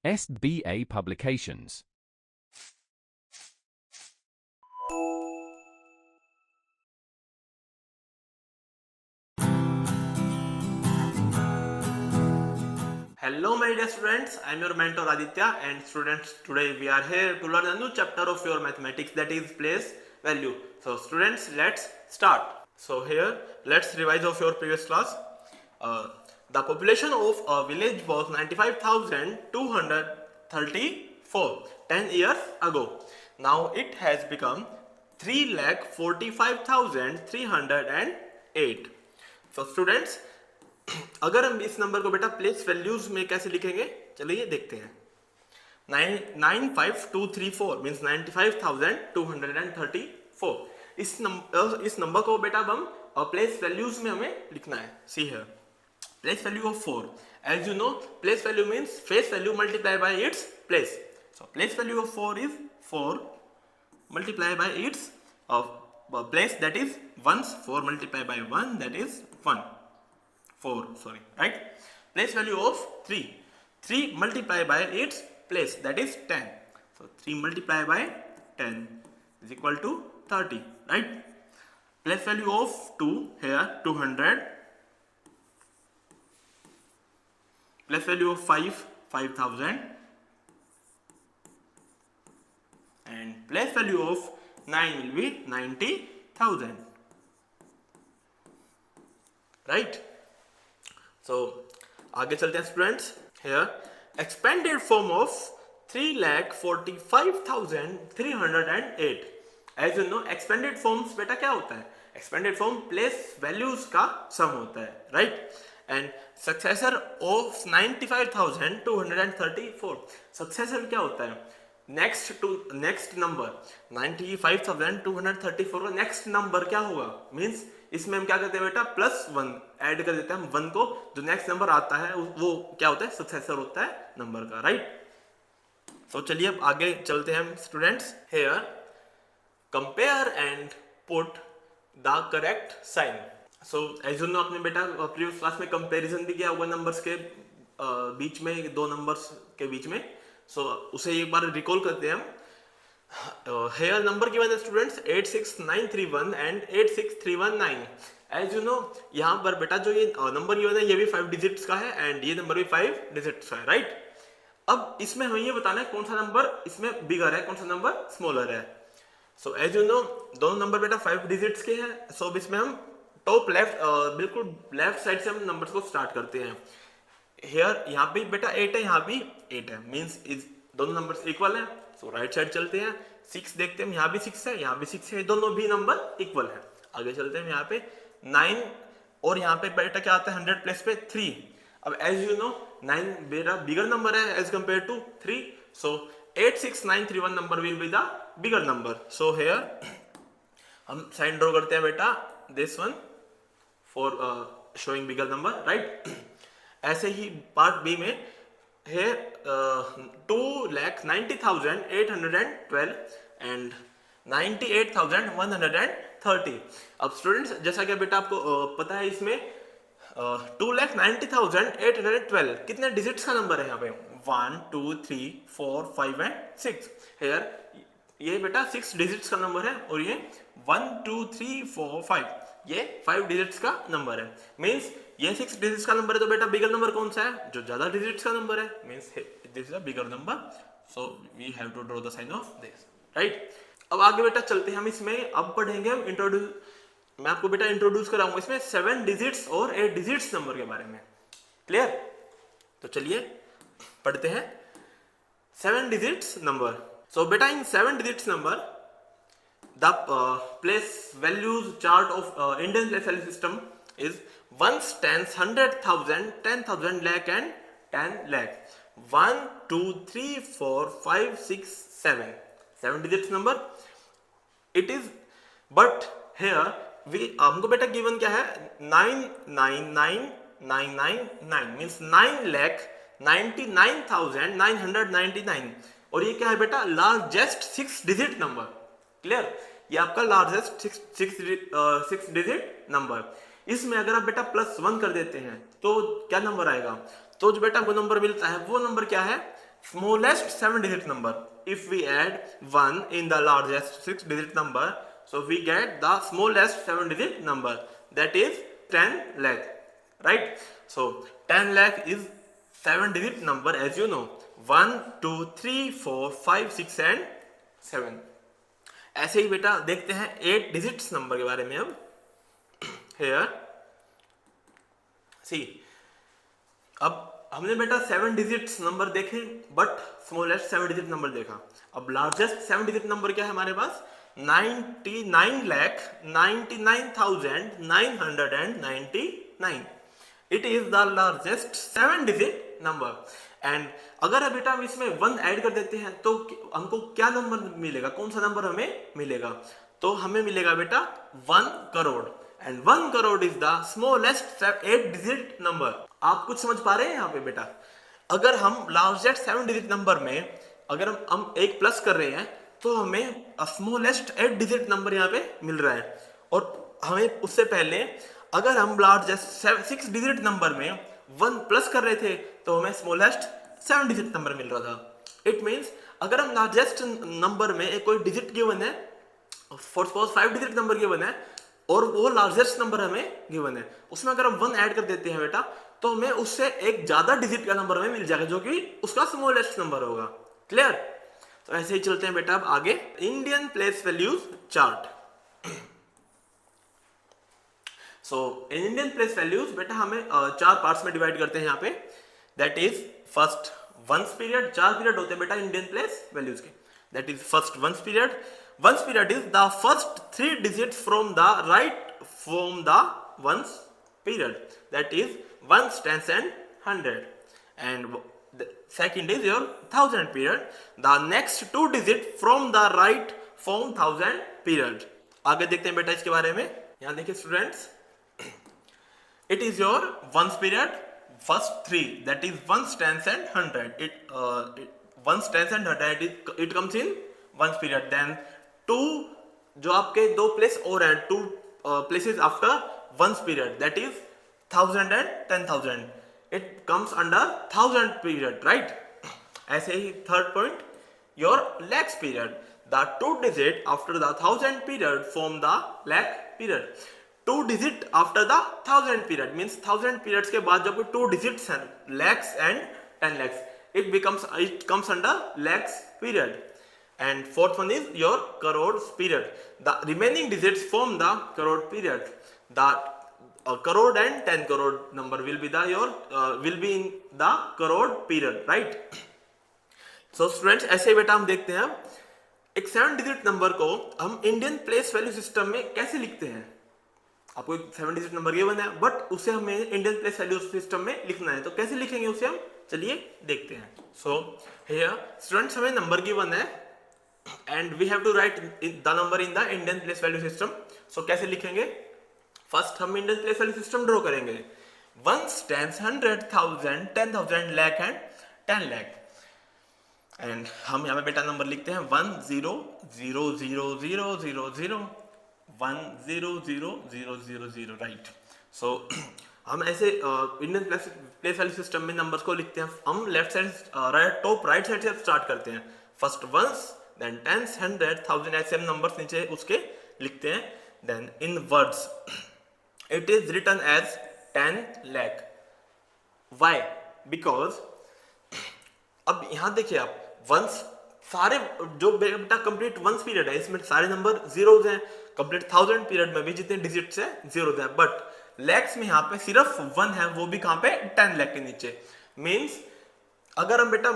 SBA Publications. Hello my dear students, I am your mentor Aditya, and students, today we are here to learn a new chapter of your mathematics, that is place value. So students, let's start. So here let's revise of your previous class. The population of a village was 95,234 10 years ago. Now it has become 3,45,308. So students, अगर हम इस number को बेटा place values में कैसे लिखेंगे, चलिए देखते हैं. 95234 मीन्स 95,234. इस नंबर को बेटा अब हम प्लेस वैल्यूज में हमें लिखना है. See here, place value of 4. As you know, place value means face value multiply by its place. So place value of 4 is 4 multiply by its place, that is ones. 4 multiplied by 1, that is 1. 4, sorry, right? Place value of 3. 3 multiplied by its place, that is 10. So 3 multiplied by 10 is equal to 30, right? Place value of 2, here 200. Place value of 5, 5,000. And place value of 9 will be 90,000, right? So आगे चलते हैं students. Here expanded form of 3,45,308. As you know, expanded forms बेटा क्या होता है? Expanded form place values का sum होता है, right? And successor of 95,234. Successor क्या होता है? नेक्स्ट नंबर 95,234 का नेक्स्ट नंबर क्या होगा? मीन्स इसमें हम क्या करते हैं बेटा, +1 ऐड कर देते हैं हम 1 को. जो नेक्स्ट नंबर आता है वो क्या होता है? सक्सेसर होता है नंबर का, राइट? तो चलिए अब आगे चलते हैं हम students. Here compare and put the correct sign. So as you know, आपने बेटा प्रीवियस क्लास में कंपैरिजन भी किया होगा नंबर्स के बीच में, दो नंबर्स के बीच में. सो उसे एक बार रिकॉल करते हैं हम. हेयर नंबर गिवन है students 86931 and 86319. As you know, यहाँ पर बेटा जो ये नंबर गिवन है ये भी 5 डिजिट्स का है एंड ये नंबर भी 5 डिजिट्स का है, राइट? अब इसमें हमें ये बताना है कौन सा नंबर इसमें बिगर है, कौन सा नंबर स्मॉलर है. सो एज यू नो, दोनों नंबर बेटा 5 डिजिट्स के हैं. सो अब इसमें हम टॉप लेफ्ट, बिल्कुल लेफ्ट साइड से हम नंबर्स को स्टार्ट करते हैं. हेयर यहाँ पे बेटा 8 है, यहाँ भी 8 है, मीन्स दोनों नंबर्स इक्वल है. सो राइट साइड चलते हैं. 6 देखते हैं, यहाँ भी 6 है, यहाँ भी 6 है, दोनों भी नंबर इक्वल है. आगे चलते हैं. यहाँ पे 9 और यहाँ पे बेटा क्या आता है 100 प्लेस पे 3. अब एज यू नो 9 बेटा बिगर नंबर है as compare to 3. So 86931 number will be the bigger number. So here हम साइन ड्रॉ करते हैं बेटा, this one for showing bigger number, right? ऐसे ही पार्ट बी में है 2,90,812 एंड 98,130. अब स्टूडेंट्स जैसा कि बेटा आपको पता है, इसमें 2,90,812 कितने डिजिट्स का नंबर है? यहाँ पे 1 2 3 4 5 एंड 6. हेयर ये बेटा 6 डिजिट्स का नंबर है और ये 1 2 3 4 5 ये 5 डिजिट्स का नंबर है. मीन्स ये 6 डिजिट्स का नंबर है, तो बेटा बिगर नंबर कौन सा है? जो ज्यादा डिजिट्स का नंबर है, means this is a bigger number. So we have to draw the sign of this, right? अब आगे बेटा चलते हैं हम इसमें. अब पढ़ेंगे हम मैं आपको बेटा इंट्रोड्यूस कराऊंगा इसमें 7 डिजिट्स और 8 डिजिट्स नंबर के बारे में. क्लियर? तो चलिए पढ़ते हैं 7 डिजिट्स नंबर. सो बेटा in 7 digits number the place values chart of Indian place value system is ones, tens, 100,000, 10,000, lakh and 10 lakh. 1 2 3 4 5 6 7 7 digits number it is. but here हमको बेटा गिवन क्या है? 999,999 मीन्स 9,99,999. और ये क्या है बेटा? Largest 6 digit number. क्लियर? ये आपका लार्जेस्ट 6 डिजिट नंबर. इसमें अगर आप बेटा +1 कर देते हैं तो क्या नंबर आएगा? तो जो बेटा वो नंबर मिलता है वो नंबर क्या है? smallest 7-digit number. If we add 1 in the largest 6-digit number, so we get the smallest 7-digit number, that is 10 lakh, right? So 10 lakh is 7-digit number, as you know, 1 2 3 4 5 6 and 7. ऐसे ही बेटा देखते हैं 8 digits number के बारे में अब. Here सी, अब हमने बेटा 7 डिजिट्स नंबर देखे, बट स्मॉलेस्ट 7 डिजिट नंबर देखा. अब लार्जेस्ट 7 डिजिट नंबर क्या है हमारे पास? 99,99,999. It is the largest 7 digit number. And अगर बेटा हम इसमें 1 ऐड कर देते हैं तो हमको क्या नंबर मिलेगा? कौन सा नंबर हमें मिलेगा? तो हमें मिलेगा बेटा 1 crore. And 1 crore is the smallest 8 digit number. आप कुछ समझ पा रहे हैं यहाँ पे बेटा? अगर हम लार्जेस्ट 7 डिजिट नंबर में अगर हम एक प्लस कर रहे हैं तो हमें स्मॉलेस्ट 8 डिजिट नंबर यहाँ पे मिल रहा है. और हमें उससे पहले अगर हम लार्जेस्ट 6 डिजिट नंबर में 1 प्लस कर रहे थे तो हमें स्मॉलेस्ट 7 डिजिट नंबर मिल रहा था. इट मीन्स अगर हम लार्जेस्ट नंबर में एक कोई डिजिट गिवन है, for suppose 5 digit number given है और वो लार्जेस्ट नंबर हमें गिवन है, उसमें अगर हम 1 ऐड कर देते हैं बेटा तो हमें उससे एक ज्यादा डिजिट का नंबर हमें मिल जाएगा जो कि उसका स्मॉलेस्ट नंबर होगा. क्लियर? तो ऐसे ही चलते हैं बेटा अब आगे. Indian place values chart. So Indian place values बेटा हमें 4 पार्ट्स में डिवाइड करते हैं यहाँ पे. That is first ones period. 4 period होते हैं बेटा इंडियन प्लेस वैल्यूज के. That is first ones period. Ones period is the first 3 digits from the ones period. That is ones, tens and 100. And the second is your thousand period. The next 2 digits from the right from thousand period. आगे देखते हैं बेटा इसके बारे में. यहाँ देखिए students, it is your ones period. First 3, that is ones, tens and 100. Ones, tens and 100. It comes in ones period. Then 2 जो आपके 2 प्लेस और हैं, 2 places after ones period, that is 1000 and 10,000. It comes under 1000 period, right? ऐसे ही third point, your lakhs period. The 2 digit after the 1000 period form the lakh period. 2 digit after the 1000 period means 1000 periods के बाद जब 2 digits हैं, lakhs and 10 lakhs, it comes under lakhs period. And fourth one is your crores period. The remaining digits form the crore period. The crore and 10 crore number will be in the crore period, right? So students, ऐसे बेटा हम देखते हैं एक 7 digit number को हम Indian place value system में कैसे लिखते हैं. आपको एक 7 डिजिट नंबर गिवन है बट उसे हमें इंडियन प्लेस वैल्यू सिस्टम में लिखना है, तो कैसे लिखेंगे उसे हम, चलिए देखते हैं. सो हियर स्टूडेंट्स हमें नंबर गिवन है and we have to write the number in the Indian place value system. So कैसे लिखेंगे? फर्स्ट हम Indian place value system draw करेंगे. ones, tens, 100, 1000, 10,000, lakh and 10 lakh. And हम यहाँ पे बेटा नंबर लिखते हैं 1 0 0 0 0 0 0 1 0 0 0 0 0, राइट. सो हम ऐसे इंडियन प्लेस वैल्यू सिस्टम में नंबर्स को लिखते हैं. हम left side top right side से स्टार्ट करते हैं. फर्स्ट वंस, then tens, 100, 1000 ऐसे हम नंबर्स नीचे उसके लिखते हैं. then in words it is written as 10 lakh. why? because अब यहाँ देखिए आप वंस सारे जो बेटा कंप्लीट वंस पीरियड है इसमें सारे नंबर जीरोज हैं. कंप्लीट 1000 पीरियड में भी जितने डिजिट्स हैं जीरोज हैं. बट लैक्स में यहाँ पे सिर्फ 1 है, वो भी कहाँ पे 10 लाख के नीचे. मीन्स अगर हम बेटा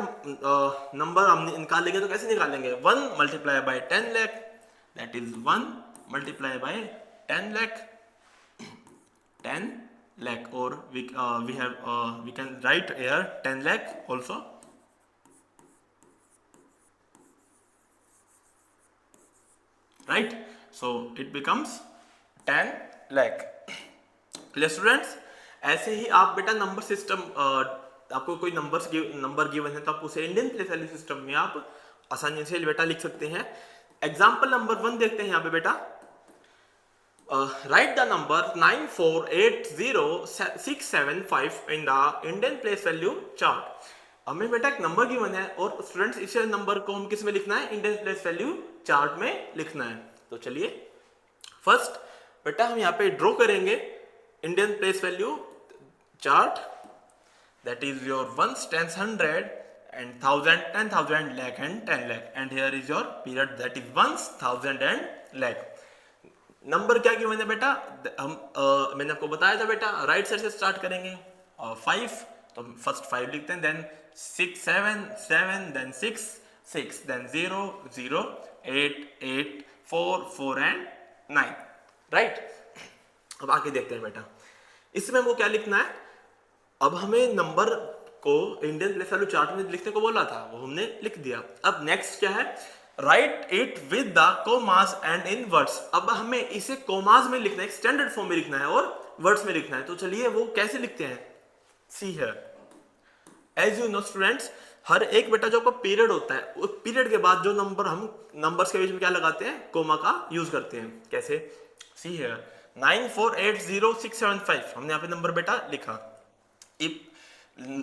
नंबर हम निकालेंगे तो कैसे निकालेंगे? 1 multiply by 10 lakh, that is 1 multiply by 10 lakh, 10 lakh. और we can write here 10 lakh also. Right? So it becomes 10 lakh. Clear students? ऐसे ही आप बेटा नंबर सिस्टम, आपको कोई नंबर गिवन है तो आप उसे इंडियन प्लेस वैल्यू सिस्टम में आप आसानी से बेटा लिख सकते हैं. एग्जाम्पल नंबर 1 देखते हैं यहाँ पे बेटा. Right the number 9480675 in the Indian place value chart. हमें बेटा एक नंबर गिवन है और स्टूडेंट्स इस नंबर को हम किस में लिखना है, इंडियन प्लेस वैल्यू चार्ट में लिखना है। तो चलिए फर्स्ट बेटा हम यहाँ पे ड्रॉ करेंगे Indian place value chart, that is your ones, tens, 100 and 1000, 10,000, lakh and 10 lakh, and here is your period that is ones, 1000 and lakh। Number क्या गिवन है बेटा, हम मैंने आपको बताया था बेटा राइट साइड से स्टार्ट करेंगे, 5 तो फर्स्ट 5 लिखते हैं, then 6 7 7, then 6 6, then 0 0, 8 8, 4 4 and 9, right. अब आगे देखते हैं बेटा, इसमें हमको क्या लिखना है। अब हमें नंबर को इंडियन प्लेस वैल्यू चार्ट में लिखने को बोला था, वो हमने लिख दिया। अब नेक्स्ट क्या है, right it with the commas and in words. अब हमें इसे कोमास में लिखना है, स्टैंडर्ड फॉर्म में लिखना है और वर्ड्स में लिखना है। तो चलिए वो कैसे लिखते हैं, see here. As you know students, हर एक बेटा जो आपका पीरियड होता है, उस पीरियड के बाद जो नंबर हम नंबर्स के बीच में क्या लगाते हैं, कोमा का यूज करते हैं। कैसे, सी हियर 9480675, हमने यहाँ पे नंबर बेटा लिखा। इफ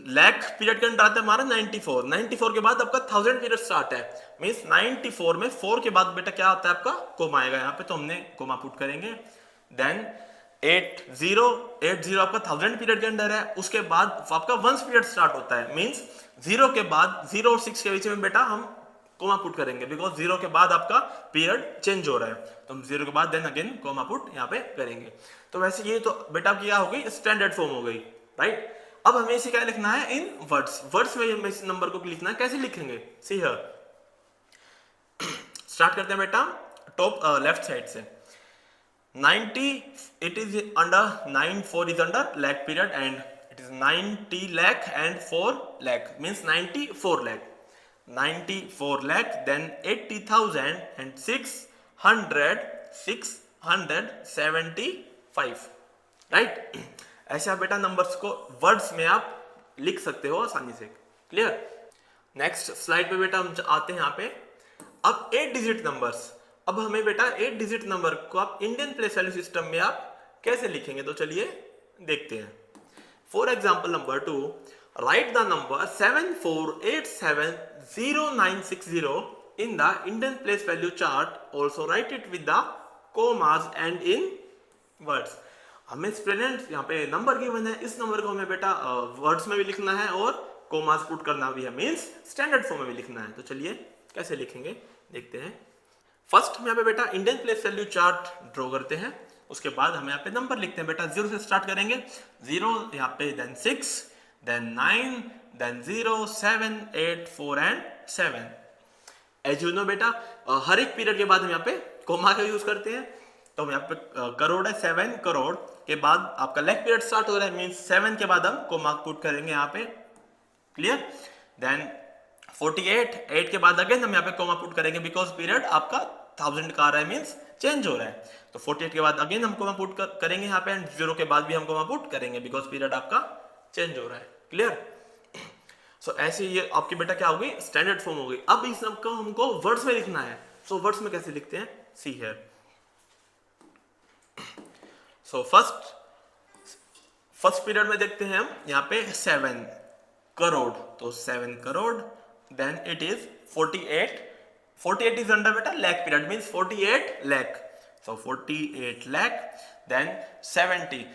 लैख पीरियड के अंदर आता है हमारा 94, 94 के बाद आपका 1000 पीरियड स्टार्ट है, मींस 94 में 4 के बाद बेटा क्या आता है आपका, कोमा आएगा यहाँ पे, तो हमने कोमा पुट करेंगे। देन 80 आपका 1000 पीरियड के अंदर है, उसके बाद आपका वंस पीरियड स्टार्ट होता है, मींस 0 के बाद 0 और 6 के बीच में बेटा हम कोमा पुट करेंगे, बिकॉज 0 के बाद आपका पीरियड चेंज हो रहा है, तो हम 0 के बाद देन अगेन कोमा पुट यहाँ पे करेंगे। तो वैसे ये तो बेटा क्या हो गई, स्टैंडर्ड फॉर्म हो गई, राइट। अब हमें इसे क्या लिखना है, इन वर्ड्स। वर्ड्स में हमें इस नंबर को लिखना है, कैसे लिखेंगे, सी हियर। स्टार्ट करते हैं बेटा टॉप लेफ्ट साइड से। 90 it is under 94 is under lakh period and it is 90 lakh and 4 lakh, means 94 lakh, 94 lakh, then 80,000 and 675, right. ऐसे आप बेटा नंबर्स को वर्ड्स में आप लिख सकते हो आसानी से, क्लियर। नेक्स्ट स्लाइड पे बेटा हम आते हैं यहाँ पे। अब 8 डिजिट नंबर्स। अब हमें बेटा 8 डिजिट नंबर को आप इंडियन प्लेस वैल्यू सिस्टम में आप कैसे लिखेंगे, तो चलिए देखते हैं। For example number 2, right the number 74870960 in the Indian place value chart, also right it with the commas and in words. हमें स्टूडेंट्स यहाँ पे नंबर गिवन है, इस नंबर को हमें बेटा वर्ड्स में भी लिखना है और कोमास पुट करना भी है, मींस स्टैंडर्ड फॉर्म में भी लिखना है। तो चलिए कैसे लिखेंगे देखते हैं। फर्स्ट हम यहाँ पे बेटा Indian place value chart draw करते हैं, उसके बाद हम यहाँ पे नंबर लिखते हैं बेटा। 0 से स्टार्ट करेंगे, 0 यहाँ पे, then 6, then 9, then 0 7 8 4 and 7। As you know बेटा हर एक पीरियड के बाद हम यहाँ पे कोमा का यूज करते हैं। तो हम यहाँ पे करोड़ है, 7 करोड़ के बाद आपका लेग पीरियड स्टार्ट हो रहा है, मींस 7 के बाद हम कोमा पुट करेंगे यहाँ पे, क्लियर। देन 48, 8 के बाद अगेन हम यहाँ पे कोमा पुट करेंगे, बिकॉज पीरियड आपका 1000 का आ रहा है, मींस चेंज हो रहा है। तो 48 के बाद अगेन हम कोमा पुट करेंगे यहाँ पे, एंड 0 के बाद भी हम कोमा पुट करेंगे, बिकॉज पीरियड आपका चेंज हो रहा है, क्लियर। सो ऐसे ये आपकी बेटा क्या होगी, स्टैंडर्ड फॉर्म हो गई। अब इस सबको हमको वर्ड्स में लिखना है। सो वर्ड्स में कैसे लिखते हैं, see here. So first period में देखते हैं हम यहाँ पे 7 करोड़, तो 7 crore, then it is 48 is under बेटा lakh period, means 48 lakh, so 48 lakh, then 70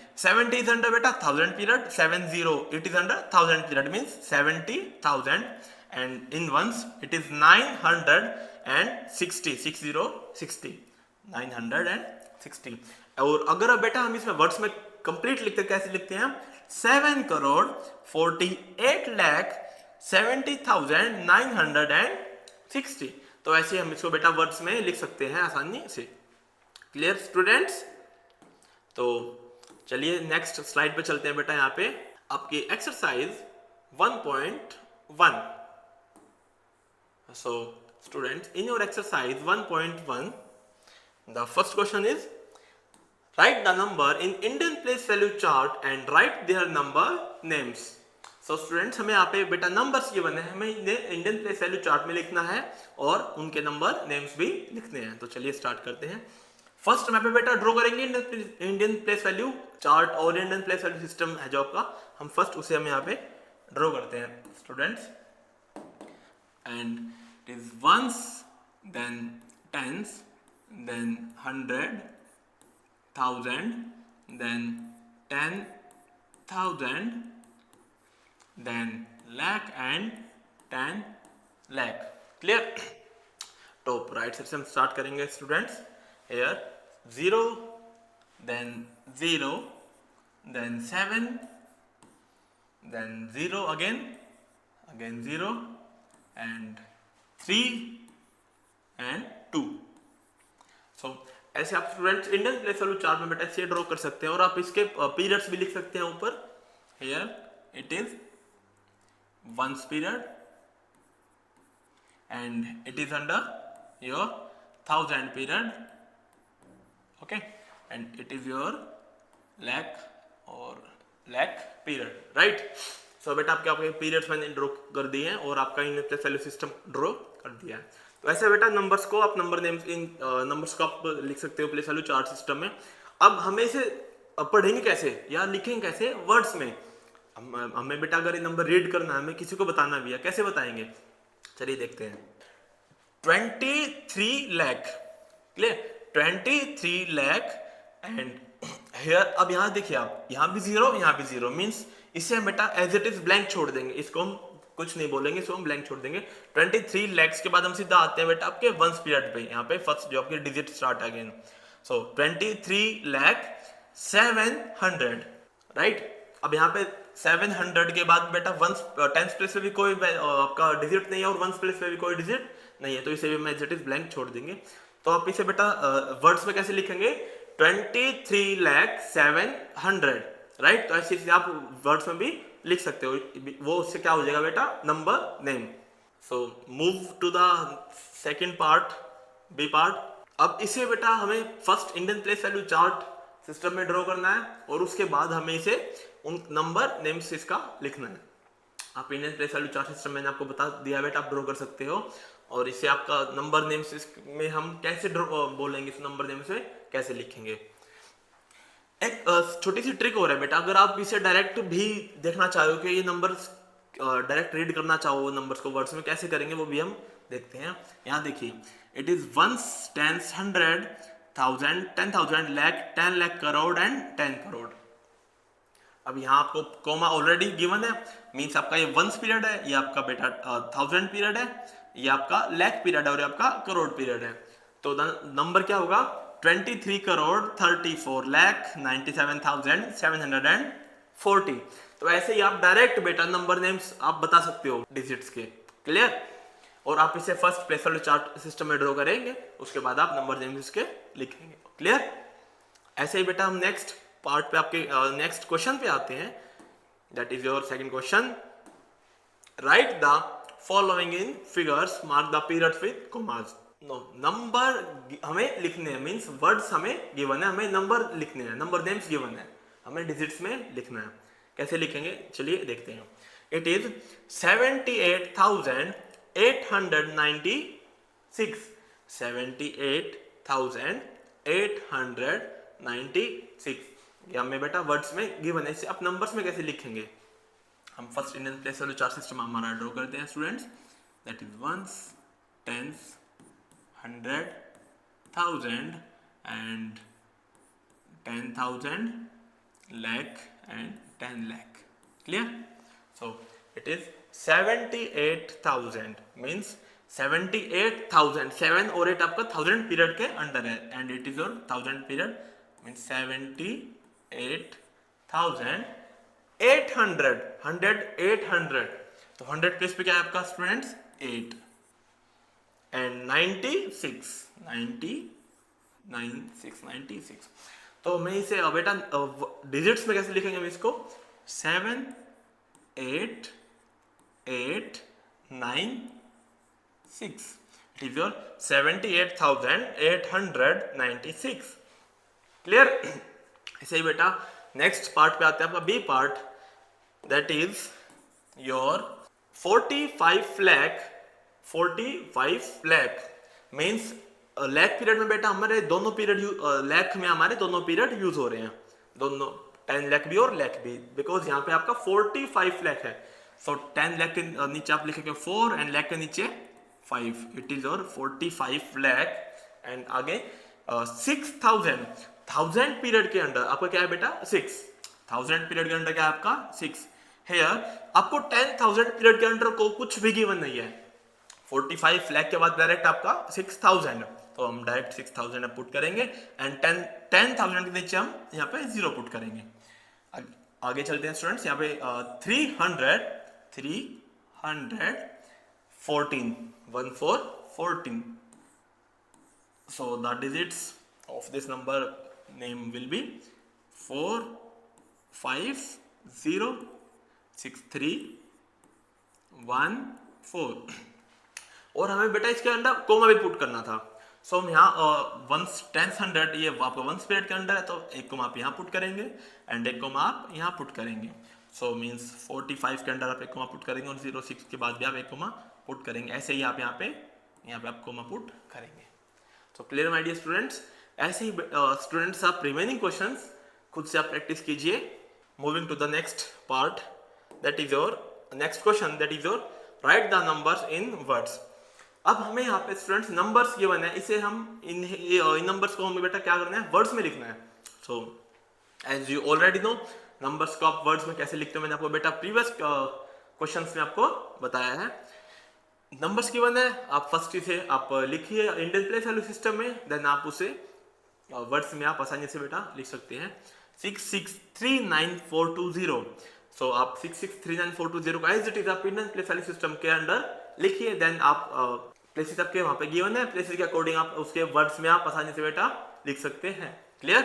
is under beta 1000 period, 70 it is under 1000 period, means 70,000, and in ones it is 960 960। और अगर अब बेटा हम इसमें वर्ड्स में कंप्लीट लिखते कैसे लिखते हैं हम, 7 करोड़ 48 लाख 70,960। तो ऐसे हम इसको बेटा वर्ड्स में लिख सकते हैं आसानी से, क्लियर स्टूडेंट्स। तो चलिए नेक्स्ट स्लाइड पे चलते हैं बेटा। यहाँ पे आपकी exercise 1.1। So students, in your exercise 1.1 the first question is write the number in Indian place value chart and write their number names। so students, हमें यहाँ पे बेटा नंबर्स ये बने हैं, हमें इंडियन प्लेस वैल्यू चार्ट में लिखना है और उनके नंबर नेम्स भी लिखने हैं। तो चलिए स्टार्ट करते हैं। फर्स्ट हम यहाँ पे बेटा ड्रॉ करेंगे इंडियन प्लेस वैल्यू चार्ट और इंडियन प्लेस वैल्यू सिस्टम है जो आपका, हम फर्स्ट उसे हम यहाँ पे ड्रॉ करते हैं students, and it is ones, then tens, then 100, 1000, then 10,000, then lakh and 10 lakh। Clear? Top right side से हम स्टार्ट करेंगे students. Here 0, then 0, then 7, then 0 again 0, and 3 and 2। so ऐसे आप students Indian place value chart में बेटा ऐसे draw कर सकते हैं, और आप इसके पीरियड्स भी लिख सकते हैं ऊपर। Here it is ones period and it is under your 1000 period, okay, and it is your lakh और lakh पीरियड, राइट। सो बेटा आपके पीरियड्स मैंने ड्रॉ कर दिए हैं और आपका Indian place value system draw कर दिया है। तो ऐसे बेटा नंबर्स को आप नंबर नेम्स इन नंबर्स को आप लिख सकते हो प्लेस वैल्यू चार्ट सिस्टम में। अब हमें इसे पढ़ेंगे कैसे या लिखेंगे कैसे? वर्ड्स में। हमें बेटा अगर ये नंबर रीड करना है, हमें किसी को बताना भी है, कैसे बताएंगे? चलिए देखते हैं। 23 lakh, clear, 23 lakh and here, अब यहाँ देखिए आप, यहाँ भी 0, यहाँ भी 0, मीन्स इसे हम बेटा एज इट इज ब्लैंक छोड़ देंगे, इसको हम कुछ नहीं बोलेंगे, इसको हम ब्लैंक छोड़ देंगे। 23 लैक्स के बाद हम सीधा आते हैं बेटा आपके वंस पीरियड पे, यहाँ पे फर्स्ट जो आपकी डिजिट स्टार्ट अगेन। सो 23 लाख 700, राइट। अब यहाँ पे 700 के बाद बेटा वंस टेंस प्लेस पे भी कोई आपका डिजिट नहीं है और वंस प्लेस पे भी कोई डिजिट नहीं है, तो इसे भी हम एज इट इज ब्लैंक छोड़ देंगे। तो आप इसे बेटा वर्ड्स में कैसे लिखेंगे? 23 लाख 700, राइट। तो ऐसे आप वर्ड्स में भी लिख सकते हो, वो उससे क्या हो जाएगा बेटा? Number name. So move to the second part, B part. अब इसे बेटा हमें first Indian place value chart system में ड्रॉ करना है और उसके बाद हमें इसे उन नंबर नेम्स इसका लिखना है। आप Indian place value chart system मैंने आपको बता दिया बेटा, आप ड्रॉ कर सकते हो। और इसे आपका नंबर नेम्स में हम कैसे बोलेंगे, इस नंबर नेम्स में कैसे लिखेंगे? एक छोटी सी ट्रिक हो रहा है बेटा, अगर आप इसे डायरेक्ट भी देखना चाहो कि ये नंबर्स डायरेक्ट रीड करना चाहो नंबर्स को वर्ड्स में, कैसे करेंगे वो भी हम देखते हैं। यहाँ देखिए, it is ones, tens, 100, 1000, 10,000, lakh, 10 lakh, crore and 10 crore. अब यहाँ आपको कॉमा ऑलरेडी गिवन है, मीन्स आपका ये वंस पीरियड है, ये आपका बेटा 1000 पीरियड है, ये आपका लाख पीरियड है और ये आपका करोड़ पीरियड है। तो नंबर क्या होगा? 23 करोड़ 34 लाख 97,740। तो ऐसे ही आप डायरेक्ट बेटा नंबर नेम्स आप बता सकते हो डिजिट्स के, क्लियर। और आप इसे first place value chart system में ड्रॉ करेंगे, उसके बाद आप नंबर नेम्स इसके लिखेंगे, क्लियर। ऐसे ही बेटा हम नेक्स्ट पार्ट पे आपके नेक्स्ट क्वेश्चन पे आते हैं, that is your second question. Write the following in figures, mark the periods with commas. No, number हमें लिखने हैं, मींस वर्ड्स हमें गिवन है, हमें नंबर लिखने हैं, नंबर नेम्स गिवन है, हमें डिजिट्स में लिखना है। कैसे लिखेंगे चलिए देखते हैं। इट इज 78,896, 78,896, ये हमें बेटा वर्ड्स में गिवन है। इसे आप नंबर्स में कैसे लिखेंगे? हम first Indian place value chart system हमारा ड्रॉ करते हैं students, that is ones, tens, 100, 1000 and 10,000, lakh and 10 lakh, clear? So it is 78,000, means 78,000, 7 और 8 आपका 1000 पीरियड के अंडर है, and it is your 1000 period, means 78,800, 100, 800, तो 100 प्लेस पे क्या है आपका स्टूडेंट्स? 8 एंड 96। तो मैं इसे बेटा डिजिट्स में कैसे लिखेंगे हम इसको? 7, 8, 8, 9, 6। It is your 78,896, clear. ऐसे ही बेटा नेक्स्ट पार्ट पे आते हैं, आपका B part, that is your 45 lakh, means lakh period में बेटा हमारे दोनों पीरियड लाख में हमारे दोनों पीरियड यूज हो रहे हैं, दोनों 10 लाख भी और लाख भी, बिकॉज यहाँ पे आपका 45 लाख है। सो 10 लाख के नीचे आप लिखेंगे 4 एंड लाख के नीचे 5, इट इज और 45 लाख। एंड आगे 6000 1000 पीरियड के अंडर आपका क्या है बेटा 6000 पीरियड के अंडर क्या है आपका 6। हेयर आपको 10,000 पीरियड के अंडर को कुछ भी गिवन नहीं है, 45 लाख के बाद डायरेक्ट आपका 6000, तो हम डायरेक्ट 6000 पुट करेंगे एंड 10,000 के नीचे हम यहाँ पे 0 पुट करेंगे। आगे चलते हैं स्टूडेंट्स, यहाँ पे 314 so the digits of this number name will be 4 5 0 6 3 1 4 और हमें बेटा इसके अंदर कोमा भी पुट करना था। सो हम यहाँ 1/10 ये आपका 1 पीरियड के अंदर है, तो एक कोमा आप यहाँ पुट करेंगे एंड एक कोमा आप यहाँ पुट करेंगे। सो मीन्स 45 के अंदर आप एक कोमा पुट करेंगे और 06 के बाद भी आप एक कोमा पुट करेंगे। ऐसे ही आप यहाँ पे आप कोमा पुट करेंगे। तो क्लियर माय डियर स्टूडेंट्स, ऐसे ही स्टूडेंट्स आप रिमेनिंग क्वेश्चंस खुद से आप प्रैक्टिस कीजिए। Moving to the next part, that is your next question, that is your write the numbers in words. अब हमें यहाँ पे स्टूडेंट्स नंबर्स गिवन है, इसे हम इन नंबर्स को हमें बेटा क्या करना है वर्ड्स में लिखना है। So as you already know numbers को आप वर्ड्स में कैसे लिखते हो मैंने आपको बेटा प्रीवियस क्वेश्चंस में आपको बताया है। नंबर्स गिवन है, आप फर्स्ट इसे आप लिखिए इंडियन प्लेस वैल्यू सिस्टम में, देन आप उसे वर्ड्स में आप आसानी से बेटा लिख सकते हैं 6639,420। सो आप 6639,420 को एज इट इज आप इंडियन प्लेस वैल्यू सिस्टम के अंडर लिखिए, देन आप प्लेसेस आपके वहां पे गिवन है, प्लेसेस के अकॉर्डिंग आप उसके वर्ड्स में आप आसानी से बेटा लिख सकते हैं। क्लियर?